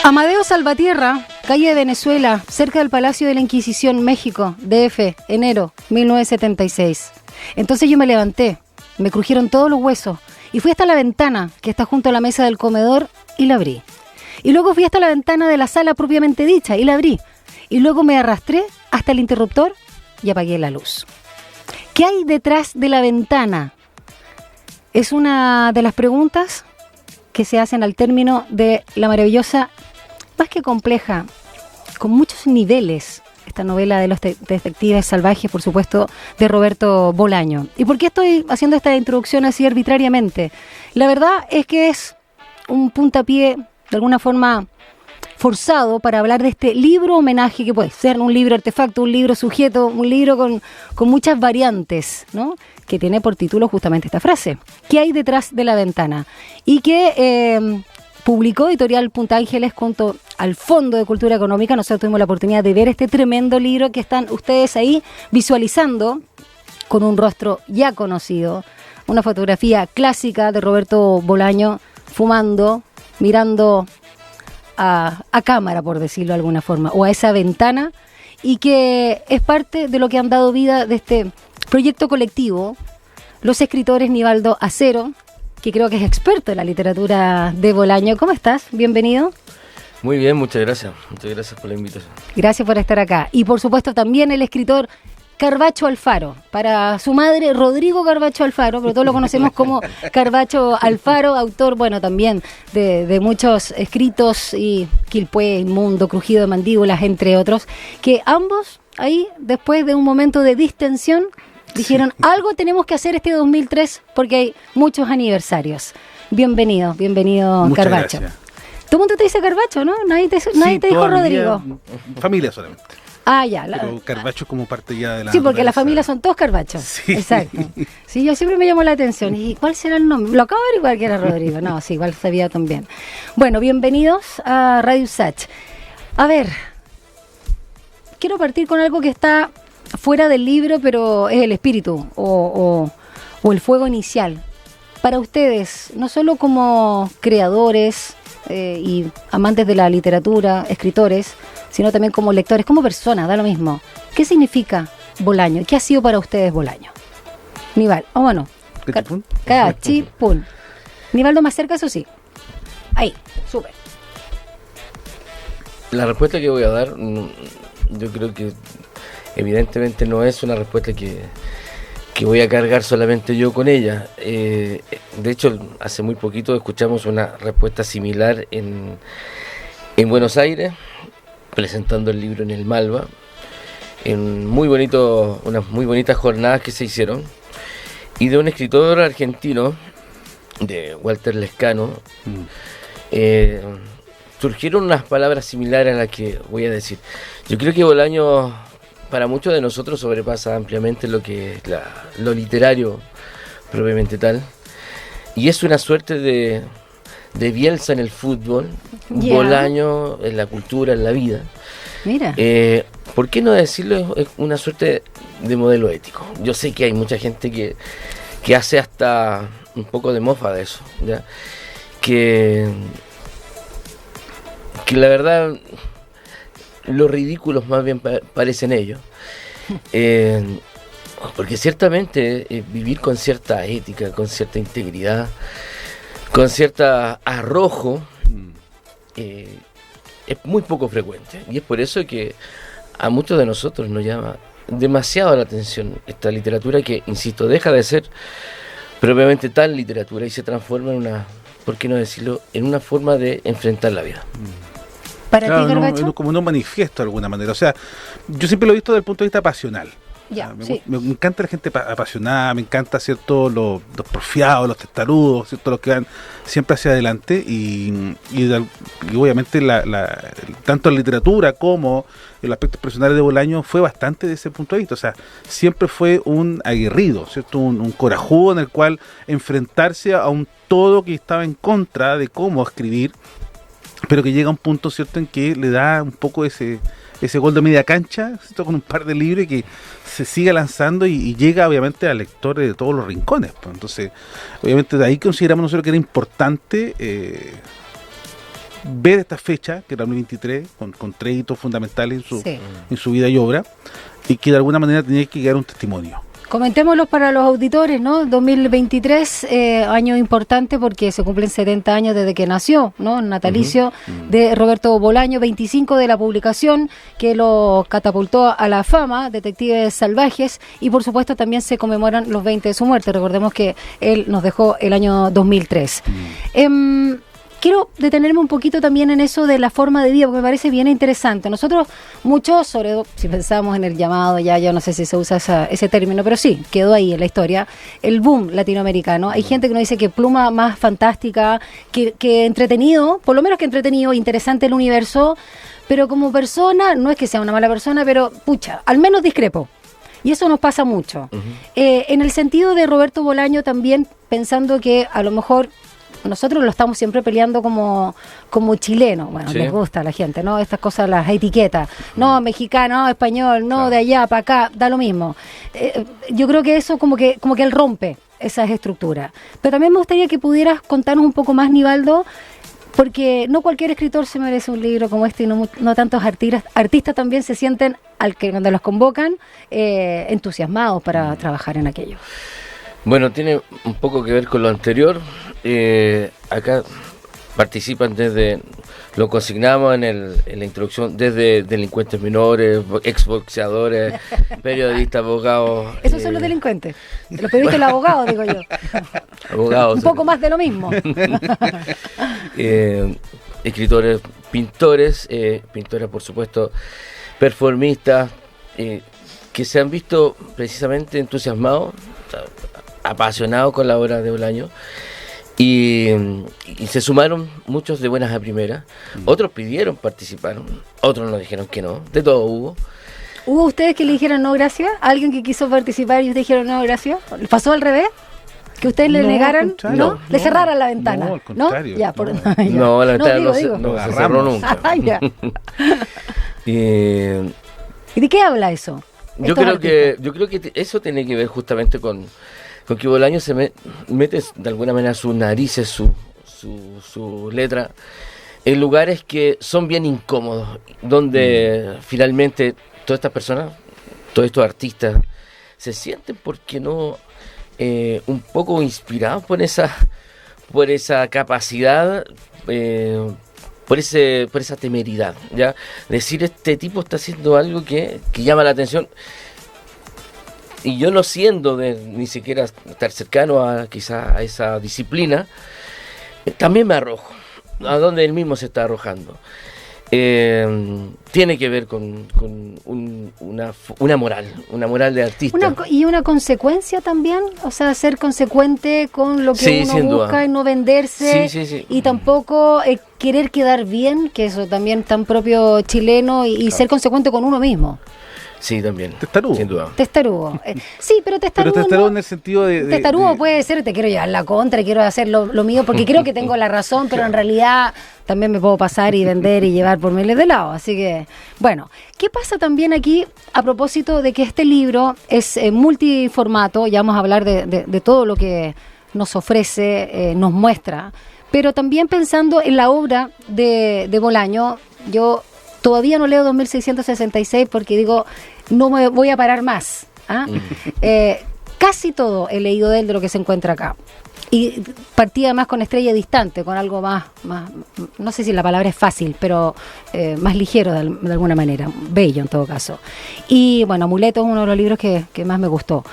Amadeo Salvatierra, calle de Venezuela, cerca del Palacio de la Inquisición, México, DF, enero 1976. Entonces yo me levanté, me crujieron todos los huesos y fui hasta la ventana que está junto a la mesa del comedor y la abrí. Y luego fui hasta la ventana de la sala propiamente dicha y la abrí. Y luego me arrastré hasta el interruptor y apagué la luz. ¿Qué hay detrás de la ventana? Es una de las preguntas que se hacen al término de la maravillosa, más que compleja, con muchos niveles, esta novela de los detectives salvajes, por supuesto, de Roberto Bolaño. ¿Y por qué estoy haciendo esta introducción así arbitrariamente? La verdad es que es un puntapié, de alguna forma, forzado para hablar de este libro homenaje, que puede ser un libro artefacto, un libro sujeto, un libro con muchas variantes, ¿no?, que tiene por título justamente esta frase: ¿qué hay detrás de la ventana? Y que publicó Editorial Punta Ángeles junto al Fondo de Cultura Económica. Nosotros tuvimos la oportunidad de ver este tremendo libro que están ustedes ahí visualizando, con un rostro ya conocido, una fotografía clásica de Roberto Bolaño fumando, mirando a cámara, por decirlo de alguna forma, o a esa ventana, y que es parte de lo que han dado vida de este proyecto colectivo los escritores Nivaldo Acero, que creo que es experto en la literatura de Bolaño. ¿Cómo estás? Bienvenido. Muy bien, muchas gracias por la invitación. Gracias por estar acá. Y por supuesto también el escritor Carvacho Alfaro, para su madre Rodrigo Carvacho Alfaro, pero todos lo conocemos como Carvacho Alfaro, autor, bueno, también de muchos escritos, y Quilpué, Inmundo, Crujido de Mandíbulas, entre otros, que ambos ahí, después de un momento de distensión, dijeron, algo tenemos que hacer este 2003 porque hay muchos aniversarios. Bienvenido Muchas Carvacho. Gracias. Todo el mundo te dice Carvacho, ¿no? Nadie te dijo Rodrigo. Familia solamente. Ah, ya. Pero Carvacho como parte ya de la... Sí, porque la familia son todos Carvachos. Sí. Exacto. Sí, yo siempre me llamó la atención. ¿Y cuál será el nombre? Lo acabo de averiguar que era Rodrigo. No, sí, igual sabía también. Bueno, bienvenidos a Radio USACH. A ver, quiero partir con algo que está fuera del libro, pero es el espíritu o el fuego inicial. Para ustedes, no solo como creadores y amantes de la literatura, escritores, sino también como lectores, como personas, da lo mismo. ¿Qué significa Bolaño? ¿Qué ha sido para ustedes Bolaño? Nival, bueno. Cachipún. Nivaldo más cerca, eso sí. Ahí, súper. La respuesta que voy a dar, yo creo que evidentemente no es una respuesta que voy a cargar solamente yo con ella. De hecho, hace muy poquito escuchamos una respuesta similar en Buenos Aires, presentando el libro en el Malva, en unas muy bonitas jornadas que se hicieron, y de un escritor argentino, de Walter Lescano, surgieron unas palabras similares a las que voy a decir. Yo creo que Bolaño, para muchos de nosotros, sobrepasa ampliamente lo que es lo literario propiamente tal, y es una suerte de Bielsa en el fútbol, Bolaño en la cultura, en la vida. Mira. ¿Por qué no decirlo? Es una suerte de modelo ético. Yo sé que hay mucha gente que hace hasta un poco de mofa de eso, ¿ya? Que la verdad, los ridículos más bien parecen ellos. Porque ciertamente vivir con cierta ética, con cierta integridad, con cierto arrojo, es muy poco frecuente, y es por eso que a muchos de nosotros nos llama demasiado la atención esta literatura que, insisto, deja de ser propiamente tal literatura y se transforma en una, ¿por qué no decirlo?, en una forma de enfrentar la vida. ¿Para claro, ti, Carvacho? como un manifiesto de alguna manera. O sea, yo siempre lo he visto desde el punto de vista pasional. Ya, me, sí. me encanta la gente apasionada, me encanta, ¿cierto?, los porfiados, los testarudos, ¿cierto?, los que van siempre hacia adelante, y obviamente tanto la literatura como el aspecto personal de Bolaño fue bastante de ese punto de vista. O sea, siempre fue un aguerrido, ¿cierto?, un corajudo en el cual enfrentarse a un todo que estaba en contra de cómo escribir, pero que llega a un punto, ¿cierto?, en que le da un poco ese gol de media cancha, ¿cierto?, con un par de libros, y que se siga lanzando y llega obviamente a lectores de todos los rincones, pues. Entonces, obviamente de ahí consideramos nosotros que era importante ver esta fecha, que era 2023, con 3 hitos fundamentales en su vida y obra, y que de alguna manera tenía que quedar un testimonio. Comentémoslo para los auditores, ¿no? 2023, año importante porque se cumplen 70 años desde que nació, ¿no? El natalicio de Roberto Bolaño, 25 de la publicación que lo catapultó a la fama, Detectives Salvajes, y por supuesto también se conmemoran los 20 de su muerte. Recordemos que él nos dejó el año 2003. Quiero detenerme un poquito también en eso de la forma de vida, porque me parece bien interesante. Nosotros, muchos, sobre todo, si pensamos en el llamado, ya no sé si se usa ese término, pero sí, quedó ahí en la historia, el boom latinoamericano. Hay gente que nos dice que Pluma más fantástica, que entretenido, por lo menos que entretenido, interesante el universo, pero como persona, no es que sea una mala persona, pero, pucha, al menos discrepo. Y eso nos pasa mucho. En el sentido de Roberto Bolaño también, pensando que a lo mejor nosotros lo estamos siempre peleando como chileno, bueno, les gusta a la gente, ¿no? Estas cosas, las etiquetas, no mexicano, no español, no de allá para acá, da lo mismo. Yo creo que eso como que él rompe esas estructuras. Pero también me gustaría que pudieras contarnos un poco más, Nivaldo, porque no cualquier escritor se merece un libro como este y no tantos artistas también se sienten, cuando los convocan, entusiasmados para trabajar en aquello. Bueno, tiene un poco que ver con lo anterior. Acá participan desde, lo consignamos en la introducción, desde delincuentes menores, exboxeadores, periodistas, abogados. Esos son los delincuentes. Los periodistas y los abogados, digo yo. Abogados. Un poco más de lo mismo. Escritores, pintores, pintores por supuesto, performistas, que se han visto precisamente entusiasmados, apasionados con la obra de Bolaño, y se sumaron muchos de buenas a primeras. Otros pidieron participar, otros nos dijeron que no, de todo hubo. ¿Hubo ustedes que le dijeron no gracias? ¿Alguien que quiso participar y ustedes dijeron no gracias? ¿Pasó al revés? ¿Que ustedes le negaran? ¿No? ¿Le cerraran la ventana? No, al contrario. ¿No? Ya, no, la ventana no se cerró nunca. ¿Y de qué habla eso? Yo creo que eso tiene que ver justamente con que Bolaño se mete de alguna manera sus narices, su letra, en lugares que son bien incómodos, donde finalmente todas estas personas, todos estos artistas, se sienten, ¿por qué no?, un poco inspirados por esa capacidad, por esa temeridad, ¿ya? Decir, este tipo está haciendo algo que llama la atención. Y yo, no siendo ni siquiera estar cercano quizá a esa disciplina, también me arrojo a donde él mismo se está arrojando. Tiene que ver con una moral de artista. Y una consecuencia también, o sea, ser consecuente con lo que uno busca y no venderse, y tampoco querer quedar bien, que eso también tan propio chileno, y ser consecuente con uno mismo. Sí, también. Testarudo. Sin duda. Testarudo. Sí, pero testarudo. Pero testarudo en el sentido de. Testarudo puede ser, te quiero llevar la contra, quiero hacer lo mío, porque creo que tengo la razón, pero en realidad también me puedo pasar y vender y llevar por miles de lados. Así que, bueno, ¿qué pasa también aquí a propósito de que este libro es multiformato? Ya vamos a hablar de todo lo que nos ofrece, nos muestra, pero también pensando en la obra de Bolaño. Yo todavía no leo 2666 porque digo, no me voy a parar más. Casi todo he leído de él, de lo que se encuentra acá. Y partía además con Estrella Distante, con algo más, no sé si la palabra es fácil, pero más ligero de alguna manera, bello en todo caso. Y bueno, Amuleto es uno de los libros que más me gustó.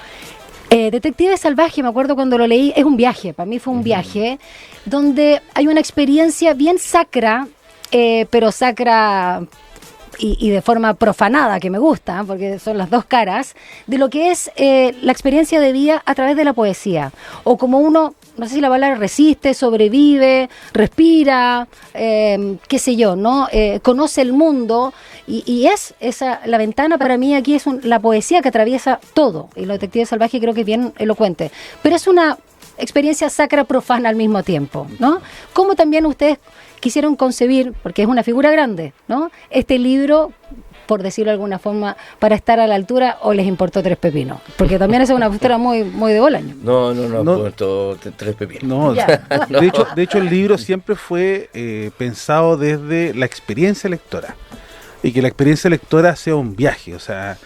Detectives Salvajes, me acuerdo cuando lo leí, es un viaje, para mí fue un viaje, donde hay una experiencia bien sacra, pero sacra y de forma profanada, que me gusta, porque son las dos caras, de lo que es la experiencia de vida a través de la poesía. O como uno, no sé si la palabra resiste, sobrevive, respira, qué sé yo, ¿no? Conoce el mundo, y es esa la ventana para mí aquí, es la poesía que atraviesa todo. Y los Detectives Salvajes creo que es bien elocuente. Pero es una experiencia sacra profana al mismo tiempo, ¿no? Como también ustedes quisieron concebir, porque es una figura grande, ¿no?, este libro por decirlo de alguna forma, para estar a la altura, o les importó tres pepinos? Porque también esa es una postura muy, muy de Bolaño. No, No. por todo, tres pepinos. No, Ya. de hecho el libro siempre fue pensado desde la experiencia lectora y que la experiencia lectora sea un viaje. O sea,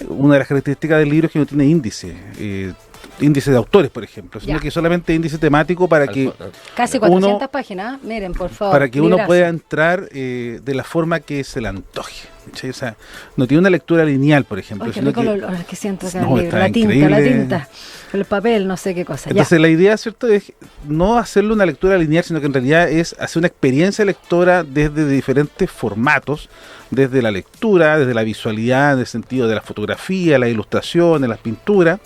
una de las características del libro es que no tiene índice de autores, por ejemplo, sino Ya. que solamente índice temático para que Casi 400 páginas, miren, por favor. para que uno librazo. pueda entrar de la forma que se le antoje. ¿Cachai? O sea, no tiene una lectura lineal, por ejemplo. Ay, qué sino rico que- el olor que siento acá en No, el libro. está La increíble. tinta, el papel, no sé qué cosa. Entonces la idea, ¿cierto?, es no hacerle una lectura lineal, sino que en realidad es hacer una experiencia lectora desde diferentes formatos, desde la lectura, desde la visualidad, en el sentido de la fotografía, la ilustración, las pinturas,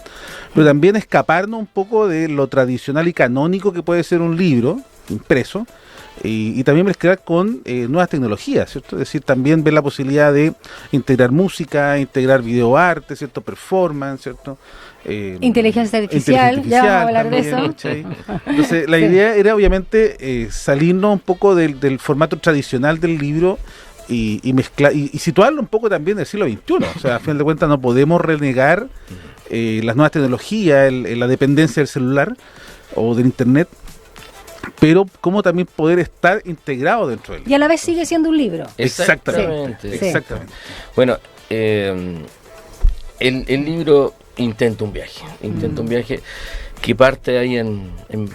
pero también escaparnos un poco de lo tradicional y canónico que puede ser un libro impreso, y también mezclar con nuevas tecnologías, ¿cierto? Es decir, también ver la posibilidad de integrar música, integrar videoarte, ¿cierto?, performance, ¿cierto? Inteligencia artificial, ya vamos a hablar de eso. ¿cachai? Entonces, la Sí. idea era obviamente salirnos un poco del formato tradicional del libro y mezclar y situarlo un poco también del siglo XXI. O sea, a fin de cuentas no podemos renegar las nuevas tecnologías, la dependencia del celular o del internet, pero cómo también poder estar integrado dentro del Y a la vez sigue siendo un libro. Exactamente. Sí. Exactamente. Bueno, el libro intenta un viaje que parte ahí en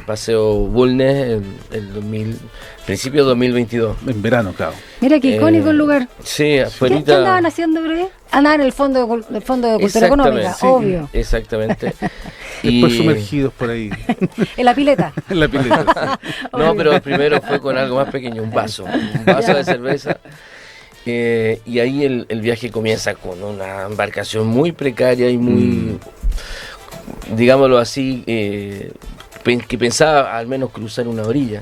Paseo Bulnes el principio de 2022. En verano, claro. Mira qué icónico el lugar. Sí, ¿Qué afuerita. andaban haciendo, Bre? Andaban en el fondo de Cultura Económica, sí, obvio. Exactamente. Después sumergidos por ahí En la pileta. en la pileta. No, pero primero fue con algo más pequeño, un vaso de cerveza. Y ahí el viaje comienza con una embarcación muy precaria y muy, digámoslo así, que pensaba al menos cruzar una orilla.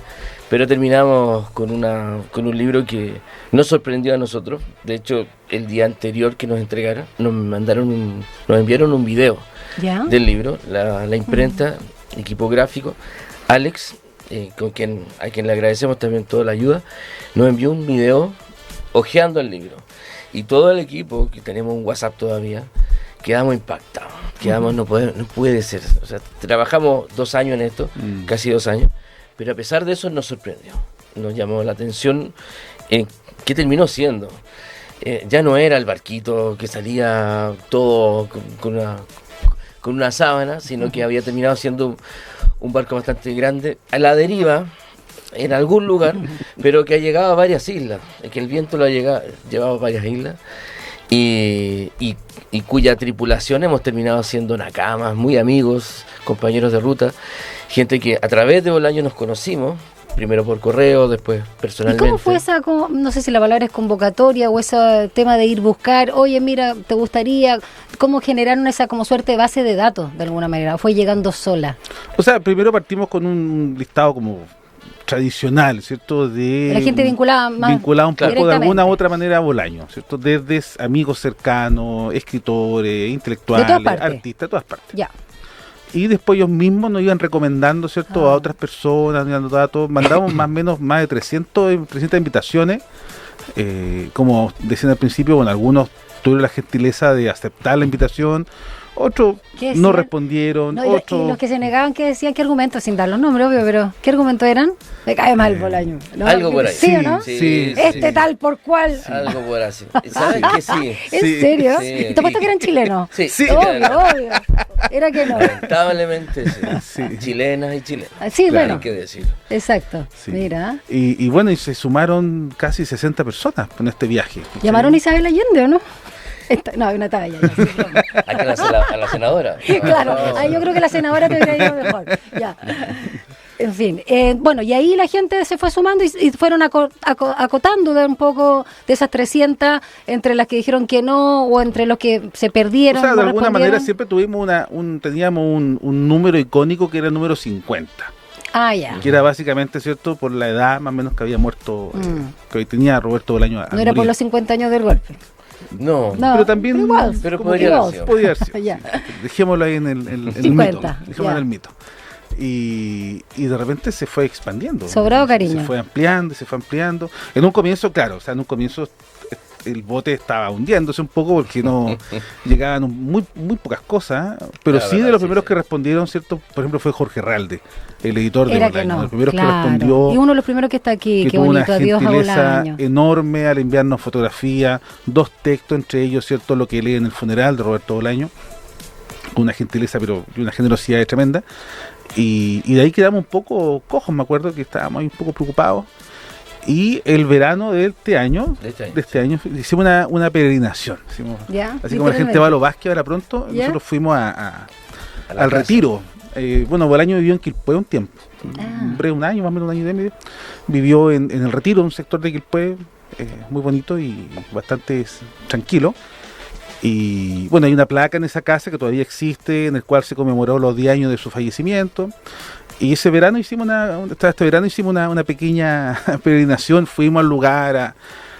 Pero terminamos con un libro que nos sorprendió a nosotros. De hecho, el día anterior que nos entregaron, nos enviaron un video ¿Ya? del libro, la imprenta, equipo gráfico, Alex, a quien le agradecemos también toda la ayuda, nos envió un video hojeando el libro. Y todo el equipo, que tenemos un WhatsApp todavía, quedamos impactados. No puede ser. O sea, trabajamos 2 años en esto, casi 2 años, pero a pesar de eso nos sorprendió. Nos llamó la atención qué terminó siendo. Ya no era el barquito que salía todo con una sábana, sino que había terminado siendo un barco bastante grande, a la deriva, en algún lugar, pero que ha llegado a varias islas, que el viento lo ha llevado a varias islas, y cuya tripulación hemos terminado siendo nakamas, muy amigos, compañeros de ruta, gente que a través de Bolaño nos conocimos, primero por correo, después ¿Y personalmente. cómo fue esa, no sé si la palabra es convocatoria o ese tema de ir buscar, oye, mira, ¿te gustaría? ¿Cómo generaron esa como suerte de base de datos de alguna manera? ¿O fue llegando sola? O sea, primero partimos con un listado como tradicional, ¿cierto? De La gente vinculada más un poco de directamente. alguna u otra manera a Bolaño, ¿cierto? Desde amigos cercanos, escritores, intelectuales, De todas partes. artistas, de todas partes. Ya. Y después ellos mismos nos iban recomendando, ¿cierto?, a otras personas, dando datos. Mandamos más o menos más de 300 invitaciones. Como decían al principio, bueno, algunos tuvieron la gentileza de aceptar la invitación, otros ¿Qué no decían? respondieron, No, y otros... los que se negaban, ¿qué decían? ¿Qué argumentos? Sin dar los nombres, obvio, pero ¿qué argumentos eran? Me cae mal Bolaño. ¿No? Algo por ahí. ¿Sí o no? Sí, Este tal por cual. Algo por así. ¿Sabes que sí? ¿En Sí, serio? sí. ¿Y te apuesto que eran chilenos? Sí, Sí. Obvio. Era que no. Lamentablemente, sí. Sí. Chilenas y chilenos. Sí, Claro. bueno. Hay que decir. Exacto. Sí. Mira. Y bueno, y se sumaron casi 60 personas en este viaje. ¿cachai? ¿Llamaron a Isabel Allende o no? No, una talla. Ya, sí, broma. Aquí a la senadora. Claro, No. ahí yo creo que la senadora te hubiera ido mejor. Ya. En fin, bueno, y ahí la gente se fue sumando y fueron acotando de un poco de esas 300 entre las que dijeron que no o entre los que se O perdieron. sea, de no alguna respondieron. manera siempre tuvimos teníamos un número icónico que era el número 50. Ah, ya. Que era básicamente, ¿cierto?, por la edad más o menos que había muerto, que hoy tenía Roberto Bolaño. No era por los 50 años del golpe. No. No, Pero también igual, pero como podría que haber igual. sido. podía haber sido. Ya. Dejémoslo ahí en el 50, mito. Dejémoslo ya. en el mito. Y de repente se fue expandiendo. Sobrado cariño. Se fue ampliando, se fue ampliando. En un comienzo, claro, o sea, en un comienzo el bote estaba hundiéndose un poco porque no llegaban muy pocas cosas, pero La sí verdad, de los sí, primeros sí. que respondieron, ¿cierto? Por ejemplo, fue Jorge Ralde, el editor de Era Bolaño, que no. el primero Claro. que respondió, Y uno de los primeros que está aquí, que qué tuvo una bonito, adiós a gentileza Bolaño. enorme al enviarnos fotografía, 2 textos, entre ellos, ¿cierto? Lo que lee en el funeral de Roberto Bolaño, con una gentileza, pero y una generosidad tremenda. Y de ahí quedamos un poco cojos, me acuerdo que estábamos ahí un poco preocupados. Y el verano de este año, hicimos una peregrinación. ¿Ya? Así como la gente va a los Vázquez ahora pronto, ¿Ya? nosotros fuimos A la al casa. retiro. Bueno, Bolaño vivió en Quilpué un tiempo, Ah. un año, más o menos un año y medio. Vivió en el retiro, un sector de Quilpué muy bonito y bastante tranquilo. Y bueno, hay una placa en esa casa que todavía existe, en el cual se conmemoró los 10 años de su fallecimiento. Y este verano hicimos una pequeña peregrinación, fuimos al lugar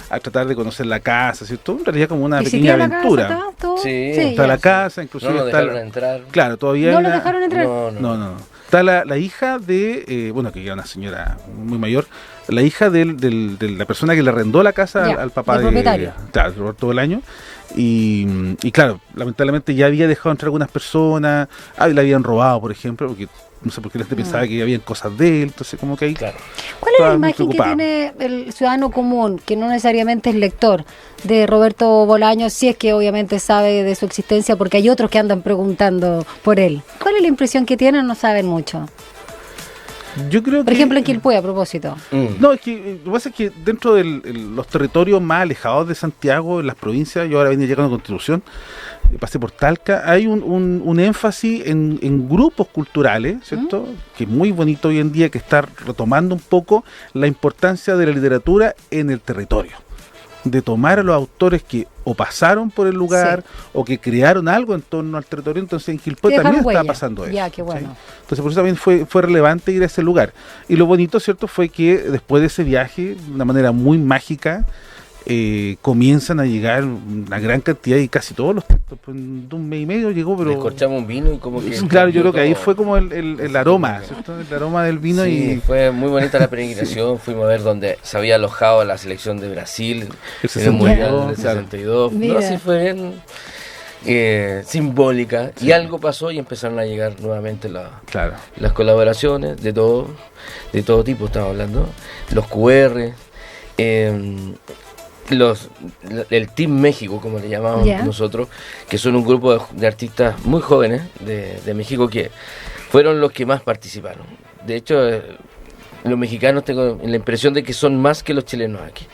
a tratar de conocer la casa, ¿cierto? En realidad como una pequeña ¿Existía la aventura. casa, todo? Sí, Está ya. la casa, No inclusive nos está dejaron entrar. claro, todavía ¿No hay lo una- dejaron entrar? No. Está la hija de, bueno, que ya una señora muy mayor, la hija de la persona que le arrendó la casa Ya, al papá del propietario. claro, Roberto Bolaño. Y claro, lamentablemente ya había dejado entrar algunas personas, le habían robado, por ejemplo, porque no sé por qué la gente pensaba que habían cosas de él, entonces como que ahí... Claro. ¿Cuál es la Estaba muy imagen que preocupado. tiene el ciudadano común, que no necesariamente es lector, de Roberto Bolaño, si es que obviamente sabe de su existencia, porque hay otros que andan preguntando por él? ¿Cuál es la impresión que tienen? No saben mucho. Yo creo Por ejemplo, en Quilpué, a propósito. No, es que lo que pasa es que dentro de los territorios más alejados de Santiago, en las provincias, yo ahora venía llegando a Constitución, pasé por Talca, hay un énfasis en grupos culturales, ¿cierto? Que es muy bonito hoy en día, que está retomando un poco la importancia de la literatura en el territorio. De tomar a los autores que o pasaron por el lugar o que crearon algo en torno al territorio. Entonces en Quilpué Que dejaron también está huella. pasando eso. Ya, qué bueno. ¿sí? Entonces por eso también fue relevante ir a ese lugar. Y lo bonito, ¿cierto?, fue que después de ese viaje, de una manera muy mágica, comienzan a llegar una gran cantidad y casi todos los textos. Pues, en un mes y medio llegó, pero... Descorchamos un vino y como que... Claro, yo creo que ahí todo. fue como el aroma, ¿cierto? El aroma del vino. Sí, Y fue muy bonita la peregrinación. Fuimos a ver donde se había alojado la selección de Brasil en el 62, Mundial del claro. 62. Mira. No, así fue bien simbólica. Y algo pasó y empezaron a llegar nuevamente claro. las colaboraciones de todo tipo, estamos hablando. Los QR, el Team México, como le llamamos Ya. nosotros, que son un grupo de artistas muy jóvenes de México que fueron los que más participaron. De hecho, los mexicanos tengo la impresión de que son más que los chilenos aquí.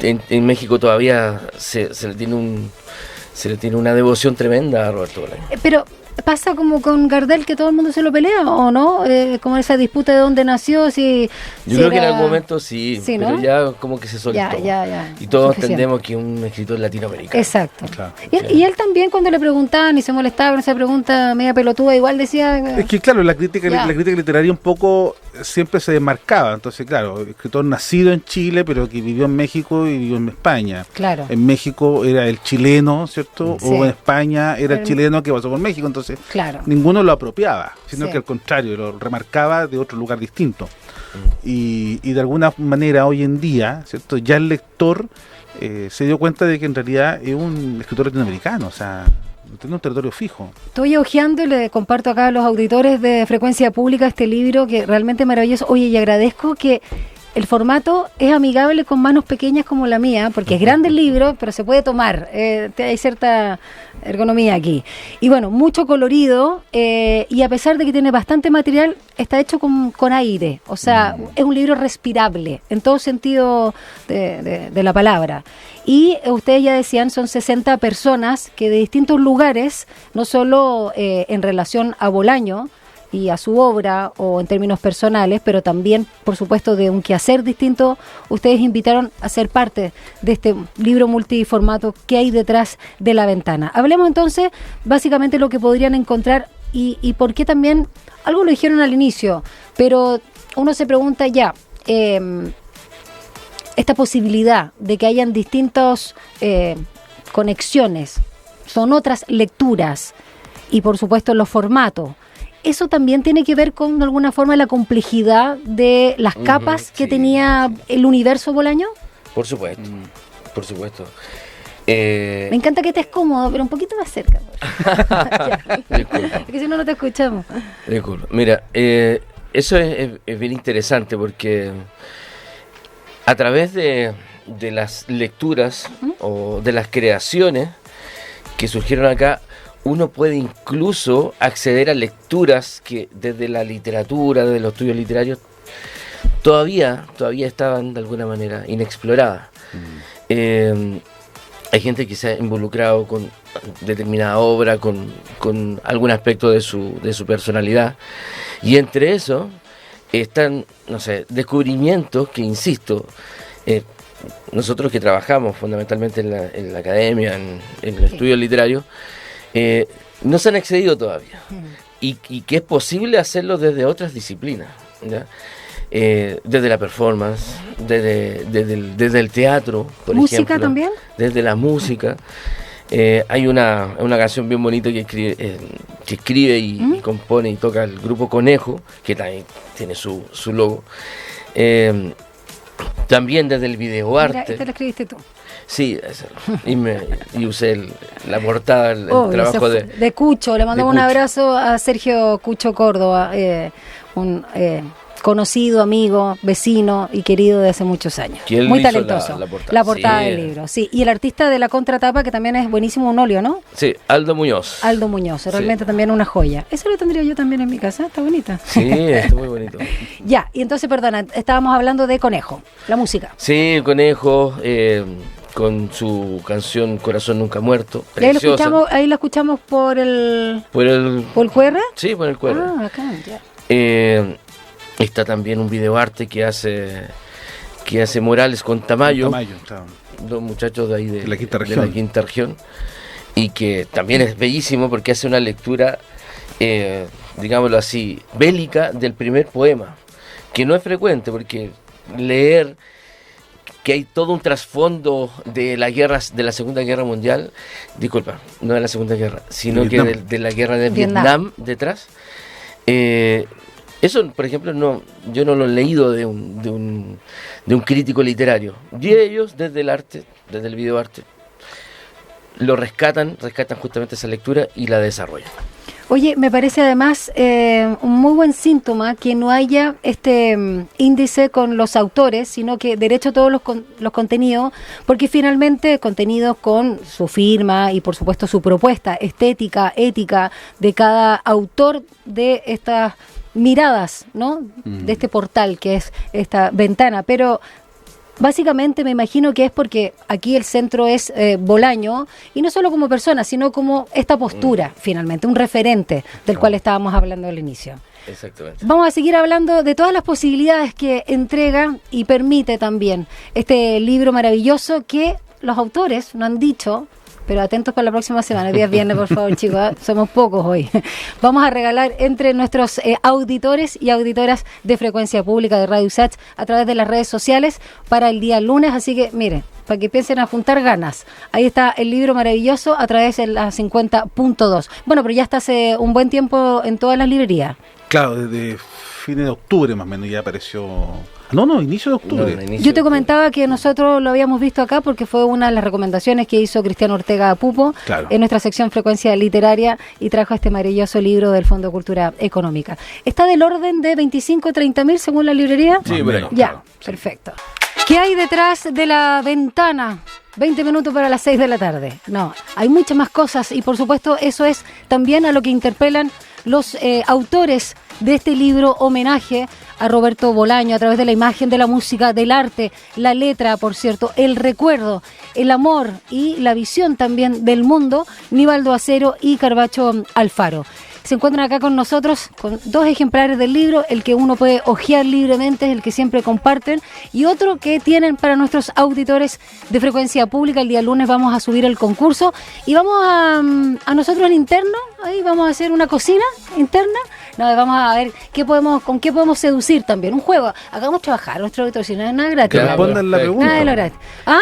En México todavía se le tiene una devoción tremenda a Roberto Bolaño. Pero pasa como con Gardel, que todo el mundo se lo pelea, ¿o no? Como esa disputa de dónde nació, si... Yo si creo que en era- algún momento sí, Sí, pero ¿no? ya como que se soltó. Ya. Y todos Suficiente. entendemos que es un escritor latinoamericano. Exacto. Claro. Y él también, cuando le preguntaban y se molestaba con esa pregunta media pelotuda, igual decía... Es que claro, la crítica Ya. literaria un poco siempre se desmarcaba. Entonces, claro, escritor nacido en Chile, pero que vivió en México y vivió en España. Claro. En México era el chileno, ¿cierto? Sí. O en España era el El- chileno que pasó por México. Entonces, Claro. ninguno lo apropiaba, sino Sí. que al contrario, lo remarcaba de otro lugar distinto. Y de alguna manera hoy en día, ¿cierto?, ya el lector se dio cuenta de que en realidad es un escritor latinoamericano, o sea, no tiene un territorio fijo. Estoy hojeando y le comparto acá a los auditores de Frecuencia Pública este libro que realmente es maravilloso. Oye, y agradezco que el formato es amigable con manos pequeñas como la mía, porque es grande el libro, pero se puede tomar. Hay cierta ergonomía aquí. Y bueno, mucho colorido, y a pesar de que tiene bastante material, está hecho con aire. O sea, es un libro respirable, en todo sentido de la palabra. Y ustedes ya decían, son 60 personas que de distintos lugares, no solo en relación a Bolaño y a su obra o en términos personales, pero también, por supuesto, de un quehacer distinto, ustedes invitaron a ser parte de este libro multiformato que hay detrás de la ventana. Hablemos entonces, básicamente, lo que podrían encontrar y por qué también, algo lo dijeron al inicio, pero uno se pregunta ya, esta posibilidad de que hayan distintas conexiones, son otras lecturas y por supuesto los formatos. ¿Eso también tiene que ver con de alguna forma la complejidad de las capas que sí, tenía el universo Bolaño? Por supuesto. por supuesto. Me encanta que estés cómodo, pero un poquito más cerca. Disculpa. Es que si no, no te escuchamos. Disculpa. Mira, eso es bien interesante porque a través de las lecturas o de las creaciones que surgieron acá, uno puede incluso acceder a lecturas que desde la literatura, desde los estudios literarios, todavía estaban de alguna manera inexploradas. Hay gente que se ha involucrado con determinada obra, con algún aspecto de su personalidad, y entre eso están, no sé, descubrimientos que, insisto, nosotros que trabajamos fundamentalmente en la academia, en los estudios literarios, no se han accedido todavía, y que es posible hacerlo desde otras disciplinas, ¿ya? Desde la performance, desde el teatro, por ¿Música ejemplo, también? desde la música. Hay una canción bien bonita que escribe y compone y toca el grupo Conejo, que también tiene su logo. También desde el videoarte. Mira, esta la escribiste tú. Sí, esa. Y usé la portada, el trabajo de Cucho. Le mandamos un Cucho. Abrazo a Sergio Cucho Córdoba, un conocido, amigo, vecino y querido de hace muchos años. Muy talentoso. La portada del libro, sí. Y el artista de la contratapa, que también es buenísimo, un óleo, ¿no? Sí, Aldo Muñoz. Aldo Muñoz, realmente también una joya. Eso lo tendría yo también en mi casa, está bonita. Sí, está muy bonito. Ya, y entonces, perdona, estábamos hablando de Conejo, la música. Sí, Conejo, con su canción Corazón Nunca Muerto. Y ahí la escuchamos por el QR. Sí, por el QR. Ah, bacán, ya. Está también un videoarte que hace Morales con Tamayo, claro. Dos muchachos de ahí de la quinta región, y que también es bellísimo porque hace una lectura, digámoslo así, bélica del primer poema, que no es frecuente porque leer que hay todo un trasfondo de la guerra, de la Segunda Guerra Mundial, disculpa, no de la Segunda Guerra, sino que de la guerra de Vietnam detrás. Eso, por ejemplo, yo no lo he leído de un crítico literario. Y ellos, desde el arte, desde el videoarte, lo rescatan justamente esa lectura y la desarrollan. Oye, me parece además un muy buen síntoma que no haya este índice con los autores, sino que derecho a todos los contenidos, porque finalmente contenidos con su firma y por supuesto su propuesta estética, ética de cada autor de estas miradas, ¿no? De este portal que es esta ventana, pero básicamente me imagino que es porque aquí el centro es Bolaño, y no solo como persona, sino como esta postura, finalmente, un referente del cual estábamos hablando al inicio. Exactamente. Vamos a seguir hablando de todas las posibilidades que entrega y permite también este libro maravilloso que los autores no han dicho. Pero atentos para la próxima semana, el día viernes, por favor, chicos, somos pocos hoy. Vamos a regalar entre nuestros auditores y auditoras de Frecuencia Pública de Radio USACH a través de las redes sociales para el día lunes, así que miren, para que piensen a juntar ganas. Ahí está el libro maravilloso a través de la 50.2. Bueno, pero ya está hace un buen tiempo en todas las librerías. Claro, desde fines de octubre más o menos ya apareció. No, inicio de octubre. Yo te comentaba que nosotros lo habíamos visto acá porque fue una de las recomendaciones que hizo Cristiano Ortega Pupo en nuestra sección Frecuencia Literaria y trajo este maravilloso libro del Fondo de Cultura Económica. ¿Está del orden de 25-30 mil según la librería? Sí, bueno. Ya, claro, perfecto. ¿Qué hay detrás de la ventana? 20 minutos para las 6 de la tarde. No, hay muchas más cosas y por supuesto eso es también a lo que interpelan los autores de este libro homenaje a Roberto Bolaño a través de la imagen, de la música, del arte, la letra, por cierto, el recuerdo, el amor y la visión también del mundo, Nivaldo Acero y Carvacho Alfaro. Se encuentran acá con nosotros con dos ejemplares del libro, el que uno puede hojear libremente, es el que siempre comparten, y otro que tienen para nuestros auditores de Frecuencia Pública. El día lunes vamos a subir el concurso y vamos a nosotros en interno, ahí vamos a hacer una cocina interna. No, vamos a ver con qué podemos seducir también. Un juego. Hagamos trabajar a nuestro auditor, si no es nada gratis. Que respondan la pregunta. Nada de lo gratis. ¿Ah?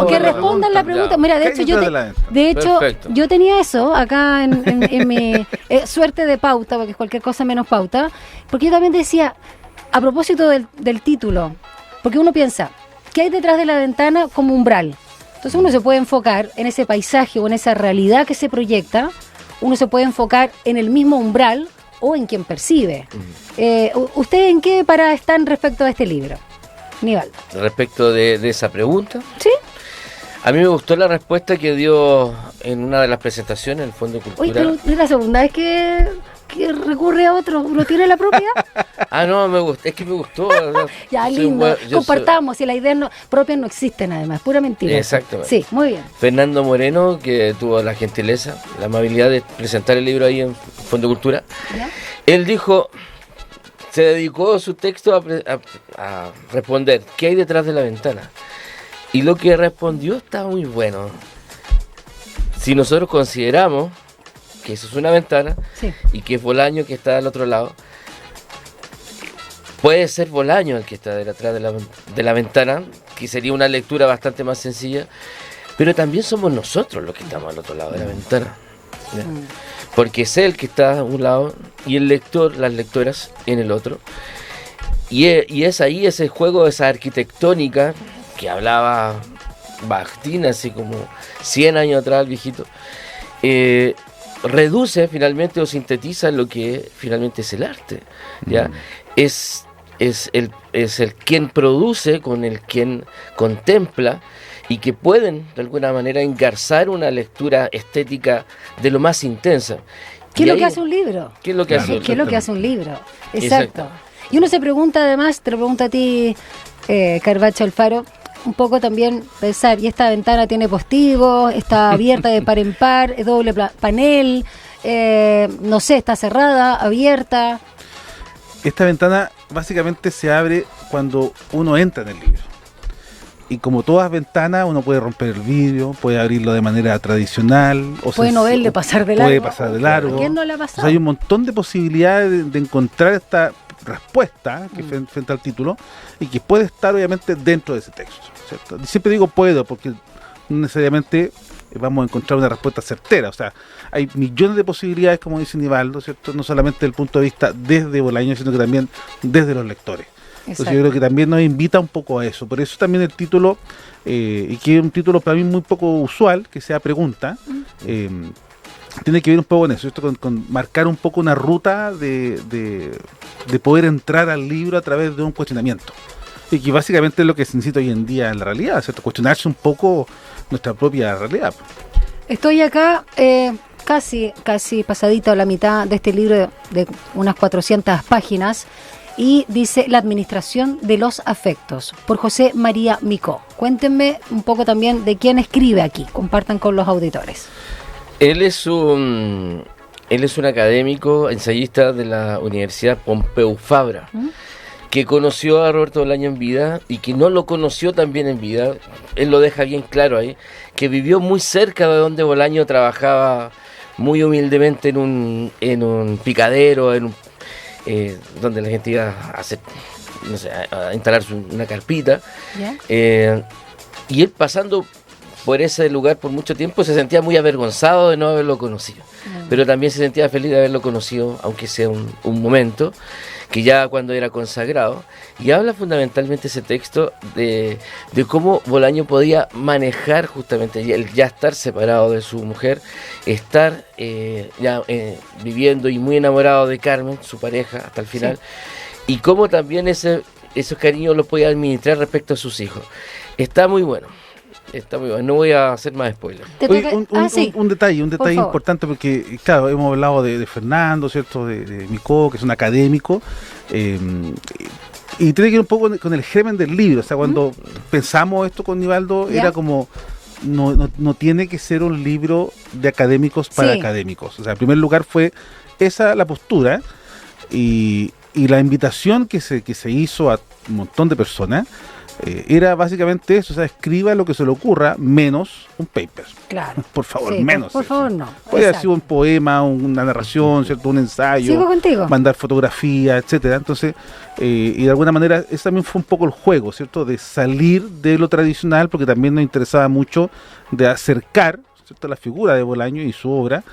Que respondan la pregunta. Mira, de hecho, yo tenía eso acá en mi suerte de pauta, porque es cualquier cosa menos pauta, porque yo también decía, a propósito del título, porque uno piensa, ¿qué hay detrás de la ventana como umbral? Entonces uno se puede enfocar en ese paisaje o en esa realidad que se proyecta, uno se puede enfocar en el mismo umbral o en quien percibe. ¿Usted en qué parada están respecto a este libro, Nivaldo? Respecto de esa pregunta, ¿Sí? a mí me gustó la respuesta que dio en una de las presentaciones en el Fondo de Cultura. Oye, pero es la segunda vez que recurre a otro, ¿uno tiene la propia? No, me gustó, es que me gustó. Ya, lindo, compartamos, y las ideas propias no existen además, pura mentira. Exactamente. Sí, muy bien. Fernando Moreno, que tuvo la gentileza, la amabilidad de presentar el libro ahí en Fondo de Cultura, ¿Ya? él dijo, se dedicó su texto a responder, ¿qué hay detrás de la ventana? Y lo que respondió está muy bueno. Si nosotros consideramos que eso es una ventana, Sí. y que es Bolaño que está al otro lado, puede ser Bolaño el que está detrás de la ventana, que sería una lectura bastante más sencilla, pero también somos nosotros los que estamos al otro lado de la ventana, ¿ya? Porque es él que está a un lado y el lector, las lectoras en el otro, y es ahí ese juego, esa arquitectónica que hablaba Bakhtin así como 100 años atrás, el viejito, reduce finalmente o sintetiza lo que finalmente es el arte, ¿ya? Es el quien produce con el quien contempla, y que pueden de alguna manera engarzar una lectura estética de lo más intensa. ¿Qué es lo que hace un libro? ¿Qué es lo que hace? ¿Qué es lo que hace un libro? Exacto. Exacto. Y uno se pregunta además, te lo pregunto a ti, Carvacho Alfaro, un poco también pensar, ¿y esta ventana tiene postigos? ¿Está abierta de par en par? ¿Es doble panel? No sé, ¿está cerrada, abierta? Esta ventana básicamente se abre cuando uno entra en el libro. Y como todas ventanas, uno puede romper el vidrio, puede abrirlo de manera tradicional. Puede no verle pasar de largo. Puede pasar de largo. ¿A quién no le ha pasado? O sea, hay un montón de posibilidades de encontrar esta respuesta que frente al título, y que puede estar obviamente dentro de ese texto, ¿cierto? Y siempre digo puedo, porque no necesariamente vamos a encontrar una respuesta certera. O sea, hay millones de posibilidades, como dice Nivaldo, ¿cierto? No solamente desde el punto de vista desde Bolaño, sino que también desde los lectores. Entonces yo creo que también nos invita un poco a eso. Por eso también el título, y que es un título para mí muy poco usual, que sea pregunta, tiene que ver un poco con eso, ¿cierto? Con marcar un poco una ruta de poder entrar al libro a través de un cuestionamiento. Y que básicamente es lo que se necesita hoy en día en la realidad, ¿cierto? Cuestionarse un poco nuestra propia realidad. Estoy acá casi pasadita a la mitad de este libro de unas 400 páginas, y dice La administración de los afectos, por José María Micó. Cuéntenme un poco también de quién escribe aquí, compartan con los auditores. Él es un académico, ensayista de la Universidad Pompeu Fabra, que conoció a Roberto Bolaño en vida, y que no lo conoció también en vida. Él lo deja bien claro ahí, que vivió muy cerca de donde Bolaño trabajaba muy humildemente en un picadero, donde la gente iba a hacer, no sé, a instalar una carpita. Y él, pasando por ese lugar por mucho tiempo, se sentía muy avergonzado de no haberlo conocido, pero también se sentía feliz de haberlo conocido, aunque sea un momento, que ya cuando era consagrado. Y habla fundamentalmente ese texto de cómo Bolaño podía manejar justamente el ya estar separado de su mujer, estar viviendo y muy enamorado de Carmen, su pareja, hasta el final, y cómo también esos cariños los podía administrar respecto a sus hijos. Está muy bueno. No voy a hacer más spoilers. Un detalle importante, porque claro, hemos hablado de Fernando, ¿cierto? De Micó, que es un académico, y tiene que ver un poco con el germen del libro. O sea, cuando pensamos esto con Nivaldo, era como no tiene que ser un libro de académicos para académicos. O sea, en primer lugar fue esa la postura, y la invitación que se hizo a un montón de personas era básicamente eso. O sea, escriba lo que se le ocurra, menos un paper. Claro. Por favor, menos. Por favor, no. Puede haber sido un poema, una narración, ¿cierto? Un ensayo. Sigo contigo. Mandar fotografías, etcétera. Entonces, y de alguna manera, ese también fue un poco el juego, ¿cierto? De salir de lo tradicional, porque también nos interesaba mucho de acercar, ¿cierto?, la figura de Bolaño y su obra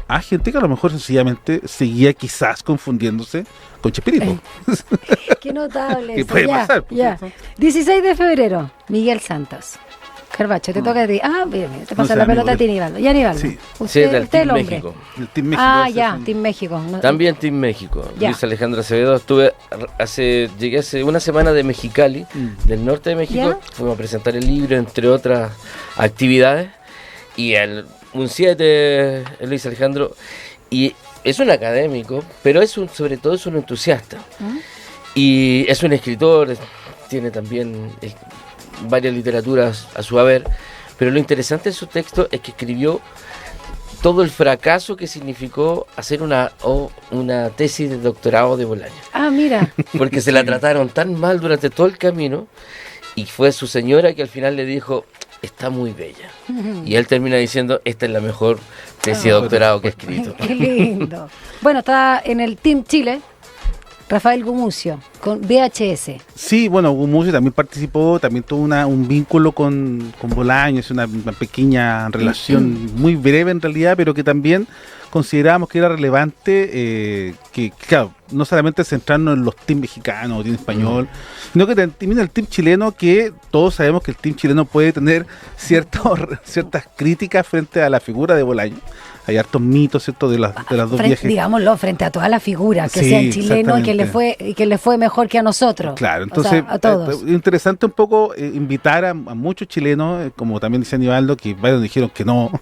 a gente que a lo mejor sencillamente seguía quizás confundiéndose con Chespirito. Qué notable. ¿Qué puede pasar? 16 de febrero, Miguel Santos. Carbacho, te toca a ti. Ah, bien, te pasa sé, la amigo, pelota a ti, Nivaldo. Ya, Nivaldo. Sí. Usted, del usted Team el hombre. México. El Team México. Ah, ese ya, es un- Team México. No- También Team México. Ya. Luis Alejandro Acevedo. Llegué hace una semana de Mexicali, del norte de México. ¿Ya? Fuimos a presentar el libro, entre otras actividades. Y un 7, Luis Alejandro. Y es un académico, pero sobre todo es un entusiasta. ¿Mm? Y es un escritor, tiene también varias literaturas a su haber. Pero lo interesante de su texto es que escribió todo el fracaso que significó hacer una tesis de doctorado de Bolaño. Ah, mira. Porque se la trataron tan mal durante todo el camino y fue su señora que al final le dijo, está muy bella. Y él termina diciendo, esta es la mejor tesis de doctorado que he escrito. Qué lindo. Bueno, está en el Team Chile Rafael Gumucio con VHS. Sí, bueno, Gumucio también participó, también tuvo un vínculo con Bolaño, es una pequeña relación muy breve en realidad, pero que también considerábamos que era relevante, que claro, no solamente centrarnos en los teams mexicanos o team español, sino que también el team chileno, que todos sabemos que el team chileno puede tener ciertas críticas frente a la figura de Bolaño. Hay hartos mitos, ¿cierto?, de las dos viajes. Digámoslo, frente a todas las figuras que Sí, sean chilenos exactamente. y que le fue mejor que a nosotros. Claro, O entonces sea, a todos. interesante un poco invitar a muchos chilenos, como también dice Aníbaldo, que varios dijeron que no,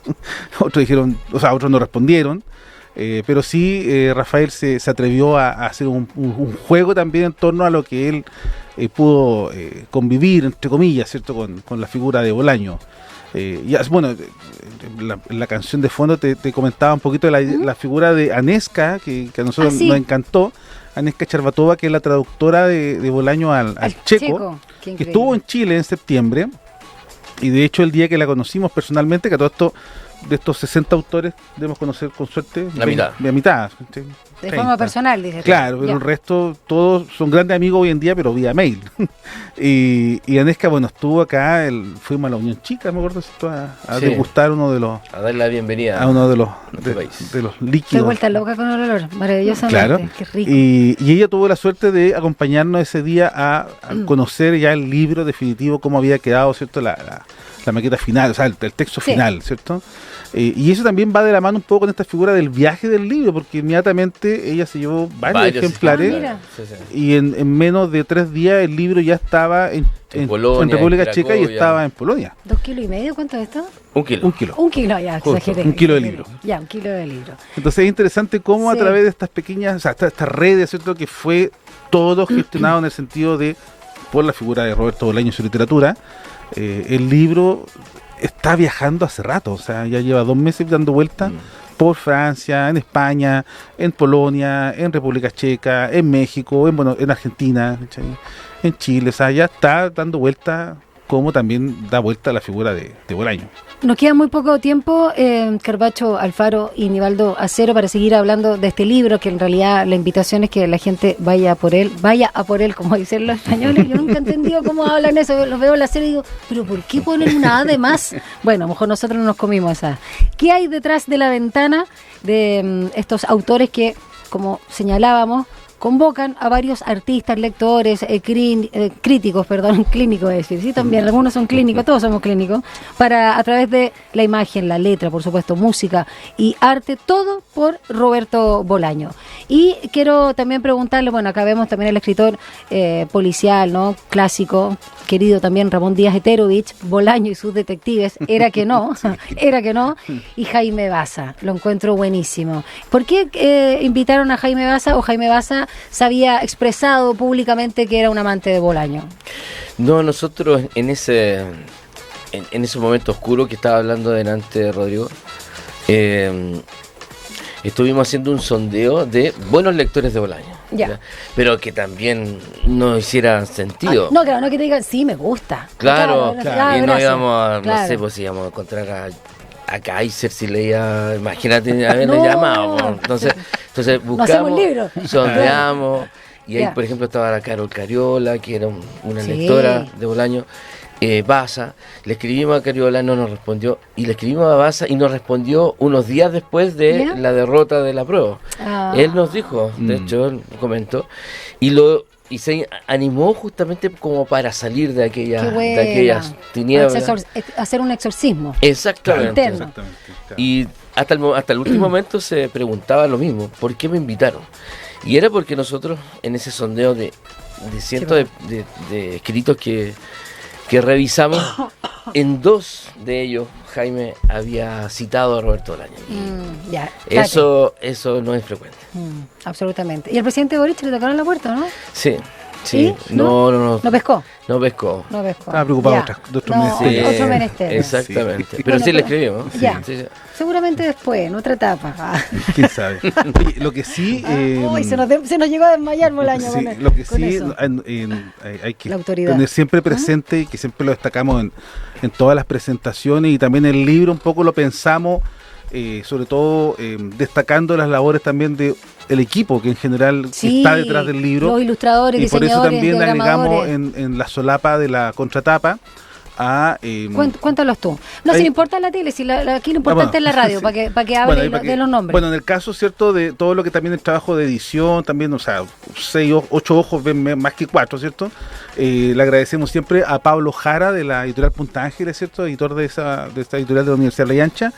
otros no respondieron, pero sí Rafael se atrevió a hacer un juego también en torno a lo que él pudo convivir, entre comillas, ¿cierto?, con la figura de Bolaño. Bueno, la canción de fondo te comentaba un poquito de la figura de Aneska, que a nosotros Ah, sí. nos encantó, Aneska Charbatova, que es la traductora de Bolaño al checo, Qué que increíble. estuvo en Chile en septiembre, y de hecho el día que la conocimos personalmente, que a todo esto, de estos 60 autores, debemos conocer con suerte La mitad. de mitad. De forma personal, dice. Claro, pero Ya. el resto, todos son grandes amigos hoy en día, pero vía mail. y Aneska, bueno, estuvo acá, fuimos a la Unión Chica, me acuerdo, ¿cierto?, a Sí. degustar uno de los bienvenida. a uno de los Nuestro país. de los Estoy líquidos. vuelta loca con el olor, maravillosamente. Claro. Qué rico. Y ella tuvo la suerte de acompañarnos ese día a conocer ya el libro definitivo, cómo había quedado, ¿cierto?, la maqueta final, o sea, el texto Sí. final, ¿cierto? Y eso también va de la mano un poco con esta figura del viaje del libro, porque inmediatamente ella se llevó varios ejemplares, Ah, mira. Sí, sí. y en menos de 3 días el libro ya estaba en Polonia, República en Checa y Cracovia. estaba en Polonia. 2,5 kilos, ¿cuánto es esto? 1 kilo. 1 kilo. 1 kilo, ya, Justo, exageré. 1 kilo de exageré. libro. Ya, 1 kilo de libro. Entonces es interesante cómo a Sí. través de estas pequeñas, o sea, estas redes, ¿cierto?, que fue todo gestionado en el sentido de, por la figura de Roberto Bolaño y su literatura, el libro está viajando hace rato, o sea, ya lleva 2 meses dando vueltas por Francia, en España, en Polonia, en República Checa, en México, en Argentina, ¿cachai?, en Chile, o sea, ya está dando vueltas, como también da vuelta la figura de Bolaño. Nos queda muy poco tiempo, Carbacho, Alfaro y Nivaldo Acero, para seguir hablando de este libro, que en realidad la invitación es que la gente vaya a por él, como dicen los españoles. Yo nunca he entendido cómo hablan eso, los veo en la serie y digo, pero ¿por qué ponen una A de más? Bueno, a lo mejor nosotros no nos comimos esa. ¿Qué hay detrás de la ventana de estos autores que, como señalábamos, convocan a varios artistas, lectores, críticos, clínicos, es decir, sí, también, algunos son clínicos, todos somos clínicos, para a través de la imagen, la letra, por supuesto, música y arte, todo por Roberto Bolaño. Y quiero también preguntarle, bueno, acá vemos también el escritor policial, ¿no?, clásico, querido también Ramón Díaz Heterovich, Bolaño y sus detectives, era que no, y Jaime Baza, lo encuentro buenísimo. ¿Por qué invitaron a Jaime Baza, o Jaime Baza se había expresado públicamente que era un amante de Bolaño? No, nosotros en ese momento oscuro que estaba hablando delante Rodrigo, estuvimos haciendo un sondeo de buenos lectores de Bolaño. Ya. Pero que también no hiciera sentido. No, claro, no que te digan, sí, me gusta. Claro, claro, y no gracias. íbamos a, Claro. no sé, pues íbamos a encontrar a Kaiser si leía, imagínate haberle No. llamado. ¿No? Entonces hacemos buscamos, un libro. sondeamos, y ahí Ya. por ejemplo estaba la Carol Cariola, que era una Sí. lectora de Bolaño. Baza, le escribimos a Cariola, no nos respondió, y le escribimos a Baza y nos respondió unos días después de ¿Ya? la derrota de la prueba. Ah. Él nos dijo, de hecho, él comentó, y y se animó justamente como para salir de Qué de buena. aquellas tinieblas. Hacer un exorcismo. Exactamente. Interno. Exactamente, claro. Y hasta el último momento se preguntaba lo mismo, ¿por qué me invitaron? Y era porque nosotros en ese sondeo de cientos de escritos que revisamos, en 2 de ellos Jaime había citado a Roberto Bolaño. Ya, Eso no es frecuente. absolutamente. ¿Y al presidente Boric le tocaron la puerta, no? Sí. ¿Sí? No. ¿No pescó? No pescó. No pescó. Estaba preocupado Ya. de otros No, menesteres. otro menester. Exactamente. Sí. Pero Bueno, sí le pero- escribimos. Ya. Sí. Seguramente después, en otra etapa. ¿Quién sabe? Oye, lo que sí... Uy, se nos llegó a desmayar Bolaño. sí, con- lo que con sí eso. hay que La autoridad. tener siempre presente y que siempre lo destacamos en todas las presentaciones y también en el libro un poco lo pensamos, sobre todo destacando las labores también de el equipo que en general Sí, está detrás del libro, los ilustradores, y por eso diseñadores, también agregamos diagramadores. en la solapa de la contratapa a Cuéntalos tú. No, si ahí- no importa la tele, si aquí lo importante bueno, es la radio, sí. para que hable Bueno, ahí para de los nombres. Bueno, en el caso, ¿cierto? De todo lo que también el trabajo de edición, también, o sea, 6, 8 ojos ven más que 4, ¿cierto? Le agradecemos siempre a Pablo Jara de la editorial Punta Ángeles, ¿cierto? Editor de esta editorial de la Universidad de La Ancha,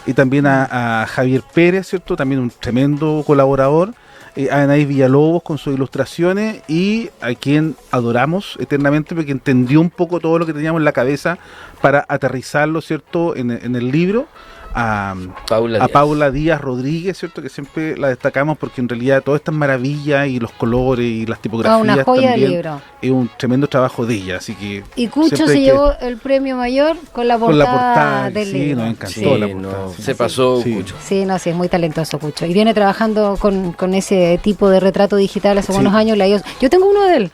y también a Javier Pérez, ¿cierto? También un tremendo colaborador. A Anaís Villalobos con sus ilustraciones y a quien adoramos eternamente porque entendió un poco todo lo que teníamos en la cabeza para aterrizarlo, ¿cierto? En el libro. A Díaz. Paula Díaz Rodríguez, ¿cierto? Que siempre la destacamos porque en realidad todas estas maravillas y los colores y las tipografías una joya de también libro. es un tremendo trabajo de ella, así que Y Cucho siempre se hay que- llevó el premio mayor con la con la portada portada, del sí, libro. nos encantó Sí, la no, portada. sí. se pasó Sí. mucho. Sí, no, sí, es muy talentoso Cucho. Y viene trabajando con ese tipo de retrato digital hace Sí. buenos años. Yo tengo uno de él.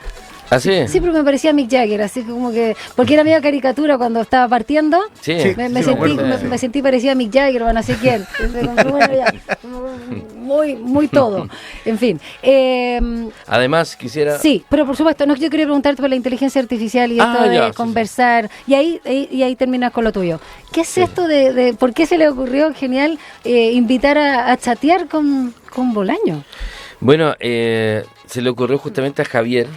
¿Ah, sí? Sí, pero me parecía Mick Jagger, así que como que... Porque era media caricatura cuando estaba partiendo. Sí, Sí. Me Sí, me sentí, acuerdo, sí. me sentí parecida a Mick Jagger, o no sé quién. Bueno, ya, muy todo. En fin. Además, quisiera... Sí, pero por supuesto, no, yo quería preguntarte por la inteligencia artificial y esto de ya, sí, conversar. Y ahí terminas con lo tuyo. ¿Qué es esto de por qué se le ocurrió, genial, invitar a chatear con Bolaño? Bueno, se le ocurrió justamente a Javier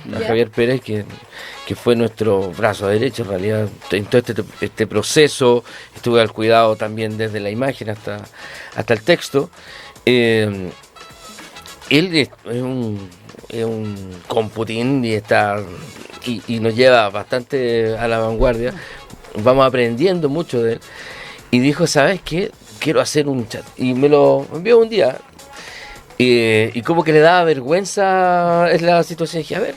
Pérez, que fue nuestro brazo derecho en realidad en todo este proceso. Estuve al cuidado también desde la imagen hasta el texto. Él es un computín y nos lleva bastante a la vanguardia. Vamos aprendiendo mucho de él. Y dijo, ¿sabes qué? Quiero hacer un chat. Y me lo envió un día. Y como que le daba vergüenza es la situación. Dije, a ver.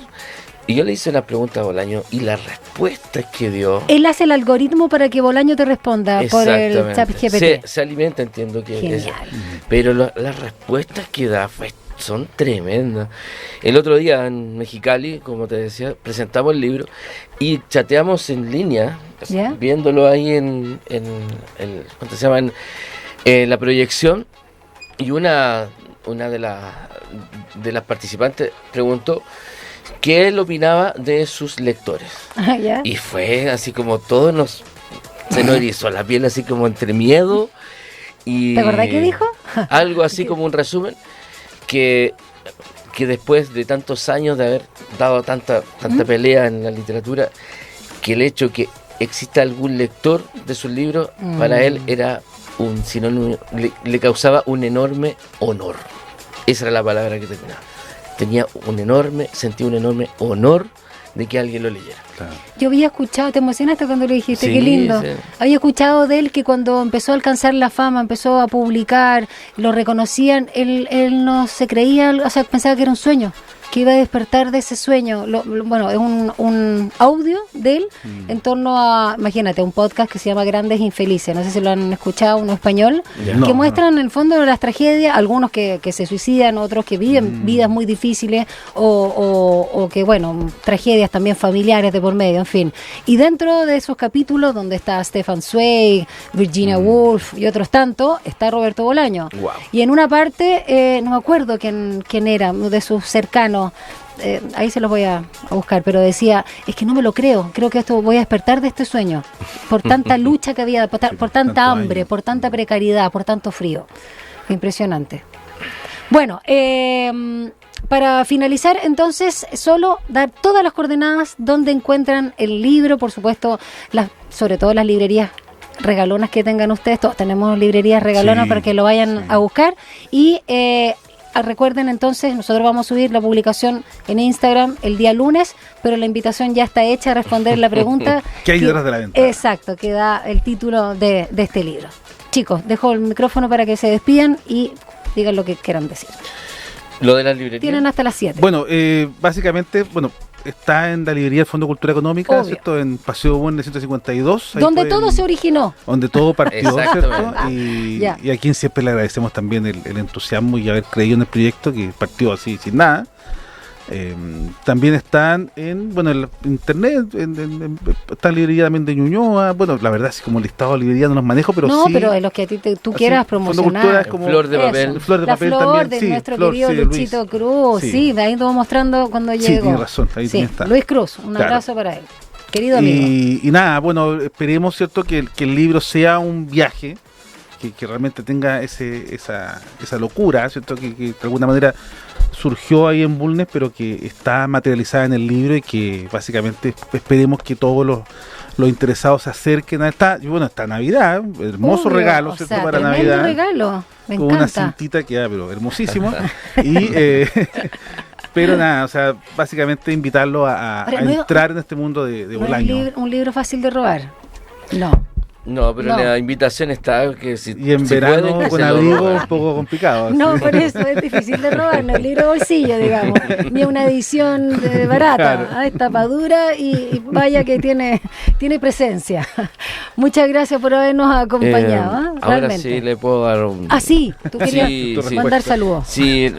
Y yo le hice una pregunta a Bolaño y las respuestas que dio. Él hace el algoritmo para que Bolaño te responda por el chat GPT. Se alimenta, entiendo que es. Genial. Pero las respuestas que da son tremendas. El otro día en Mexicali, como te decía, presentamos el libro y chateamos en línea, ¿Ya? viéndolo ahí en ¿cómo se llama? En la proyección. Y una de las participantes preguntó qué él opinaba de sus lectores. ¿Ya? Y fue así como se nos erizó la piel así como entre miedo y... ¿Te acordás qué dijo? Algo así como un resumen que después de tantos años de haber dado tanta pelea en la literatura, que el hecho que exista algún lector de sus libros, para él era un sinónimo, le causaba un enorme honor. Esa era la palabra que sentía un enorme honor de que alguien lo leyera. Claro. Yo había escuchado, te emocionaste cuando lo dijiste, Sí, qué lindo. sí. Había escuchado de él que cuando empezó a alcanzar la fama, empezó a publicar, lo reconocían, él no se creía, o sea, pensaba que era un sueño, que iba a despertar de ese sueño. Bueno, es un audio de él en torno a, imagínate, un podcast que se llama Grandes Infelices, no sé si lo han escuchado, uno español, Ya. que No, muestran en el fondo las tragedias, algunos que se suicidan, otros que viven vidas muy difíciles o que, bueno, tragedias también familiares de por medio, en fin. Y dentro de esos capítulos donde está Stefan Zweig, Virginia Woolf y otros tantos, está Roberto Bolaño. Wow. Y en una parte, no me acuerdo quién era, de sus cercanos, ahí se los voy a buscar, pero decía, es que no me lo creo que esto voy a despertar de este sueño, por tanta lucha que había, por tanto tanta hambre, años. por tanta precariedad, por tanto frío. Impresionante. Bueno, para finalizar, entonces, solo dar todas las coordenadas donde encuentran el libro, por supuesto, sobre todo las librerías regalonas que tengan ustedes. Todos tenemos librerías regalonas Sí, para que lo vayan a buscar. Y recuerden entonces, nosotros vamos a subir la publicación en Instagram el día lunes, pero la invitación ya está hecha a responder la pregunta. ¿Qué hay detrás de la ventana? Exacto, que da el título de este libro. Chicos, dejo el micrófono para que se despidan y digan lo que quieran decir. Lo de las librerías. Tienen hasta las 7. Bueno, básicamente, está en la librería del Fondo de Cultura Económica, Obvio. ¿cierto? En Paseo Buen 152. ahí Donde pueden- todo se originó. Donde todo partió, ¿cierto? Exactamente. Ya. Y a quien siempre le agradecemos también el entusiasmo y haber creído en el proyecto que partió así, sin nada. También están en internet, está la librería también de Ñuñoa. Bueno, la verdad, así como listado de librería no los manejo, pero No, sí. pero en los que a ti tú así, quieras Fondo de Cultura promocionar. es como Flor de Eso. papel. Flor de La papel flor también, de sí, nuestro Flor, querido sí, de Luchito Luis. Cruz. Sí. Sí, de ahí estuvo mostrando cuando Sí, llegó. tiene razón, ahí Sí, está. Luis Cruz, un Claro. abrazo para él. Querido amigo. Y nada, bueno, esperemos, ¿cierto?, que el libro sea un viaje, que realmente tenga esa locura, ¿cierto?, que de alguna manera surgió ahí en Bulnes, pero que está materializada en el libro y que básicamente esperemos que todos los interesados se acerquen a esta Navidad, hermoso Obvio, regalo, o ¿cierto?, sea, para tremendo Navidad. regalo, me Con una encanta. cintita que pero hermosísimo. Y pero nada, o sea, básicamente invitarlo a Ahora, no es- entrar en este mundo de No es Bolaño. un libro fácil de robar. No. No, pero No. la invitación está que si Y en si verano pueden, que con se lo abrigo roben. un poco complicado. No, así. por eso es difícil de robar, no es libro de bolsillo, digamos, ni una edición barata, Claro. es tapadura y vaya que tiene presencia. Muchas gracias por habernos acompañado, ¿ah? Ahora Realmente. sí le puedo dar un... Ah, sí, tú querías Sí, sí. mandar saludos. Sí,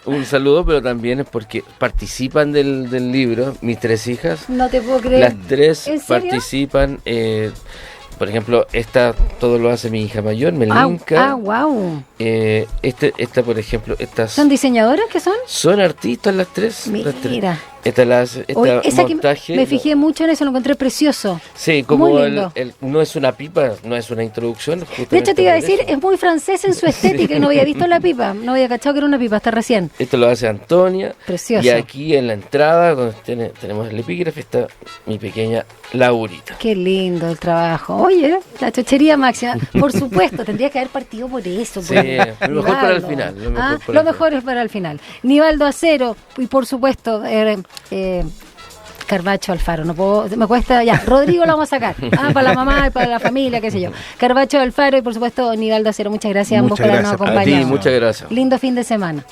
un saludo, pero también es porque participan del libro, mis 3 hijas. No te puedo creer. Las 3 ¿En serio? participan. Por ejemplo, todo lo hace mi hija mayor, Melinka. Wow. Esta, por ejemplo, estas ¿Son diseñadoras que son? son artistas las 3. Mira. Esta Esa montaje. que me fijé mucho en eso, lo encontré precioso. Sí, como Muy lindo. no es una pipa, no es una introducción. De hecho, te iba a decir, justamente es muy francés en su estética y no había visto la pipa. No había cachado que era una pipa hasta recién. Esto lo hace Antonia. Precioso. Y aquí en la entrada, donde tenemos el epígrafe, está mi pequeña Laurita. Qué lindo el trabajo. Oye, la chochería máxima. Por supuesto, tendría que haber partido por eso. Sí, pues. lo mejor para el Nivaldo. final, lo mejor Ah, para lo el mejor es para el final. Nivaldo Acero y por supuesto Carvacho Alfaro. No puedo, me cuesta ya. Rodrigo lo vamos a sacar. Para la mamá y para la familia, qué sé yo. Carvacho Alfaro y por supuesto Nivaldo Acero. Muchas gracias a ambos Muchas por habernos gracias. A ti, acompañado. muchas gracias. Lindo fin de semana.